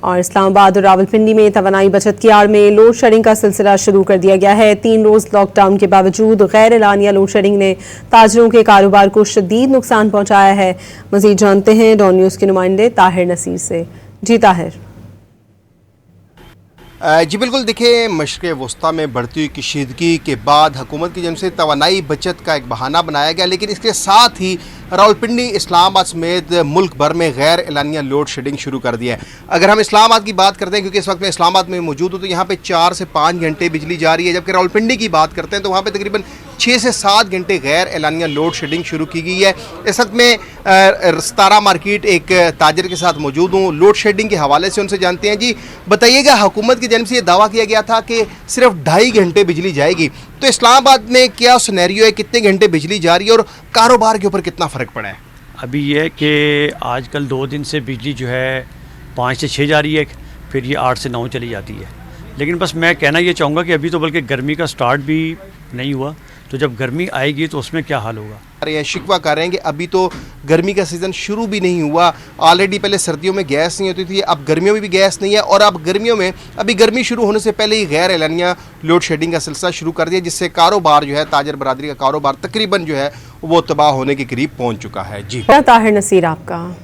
اور اسلام آباد اور راولپنڈی میں توانائی بچت کی آڑ میں لوڈ شیڈنگ کا سلسلہ شروع کر دیا گیا ہے۔ 3 روز لاک ڈاؤن کے باوجود غیر اعلانیہ لوڈ شیڈنگ نے تاجروں کے کاروبار کو شدید نقصان پہنچایا ہے۔ مزید جانتے ہیں ڈان نیوز کے نمائندے طاہر نصیر سے۔ جی طاہر۔ جی بالکل، دیکھیں مشرق وسطیٰ میں بڑھتی ہوئی کشیدگی کے بعد حکومت کی جانب سے توانائی بچت کا ایک بہانہ بنایا گیا، لیکن اس کے ساتھ ہی راولپنڈی، اسلام آباد سمیت ملک بھر میں غیر اعلانیہ لوڈ شیڈنگ شروع کر دیا ہے۔ اگر ہم اسلام آباد کی بات کرتے ہیں، کیونکہ اس وقت میں اسلام آباد میں موجود ہوں، تو یہاں پہ 4 سے 5 گھنٹے بجلی جاری ہے، جبکہ راولپنڈی کی بات کرتے ہیں تو وہاں پہ تقریباً 6 سے 7 گھنٹے غیر اعلانیہ لوڈ شیڈنگ شروع کی گئی ہے۔ اس وقت میں ستارہ مارکیٹ ایک تاجر کے ساتھ موجود ہوں، لوڈ شیڈنگ کے حوالے سے ان سے جانتے ہیں۔ جی بتائیے گا، حکومت کی جانب سے یہ دعویٰ کیا گیا تھا کہ صرف 2.5 گھنٹے بجلی جائے گی، تو اسلام آباد میں کیا سینیریو ہے، کتنے گھنٹے بجلی جاری ہے اور کاروبار کے اوپر کتنا فرق پڑا ہے؟ ابھی یہ ہے کہ آج کل 2 دن سے بجلی جو ہے 5 سے 6 جا رہی ہے، پھر یہ 8 سے 9 چلی جاتی ہے۔ لیکن بس میں کہنا یہ چاہوں گا کہ ابھی تو بلکہ گرمی کا سٹارٹ بھی نہیں ہوا، تو جب گرمی آئے گی تو اس میں کیا حال ہوگا۔ یہ شکوہ کر رہے ہیں کہ ابھی تو گرمی کا سیزن شروع بھی نہیں ہوا، آلریڈی پہلے سردیوں میں گیس نہیں ہوتی تھی، اب گرمیوں میں بھی گیس نہیں ہے، اور اب گرمیوں میں ابھی گرمی شروع ہونے سے پہلے ہی غیر اعلانیہ لوڈ شیڈنگ کا سلسلہ شروع کر دیا، جس سے کاروبار جو ہے، تاجر برادری کا کاروبار تقریباً جو ہے وہ تباہ ہونے کے قریب پہنچ چکا ہے۔ جی طاہر نصیر آپ کا۔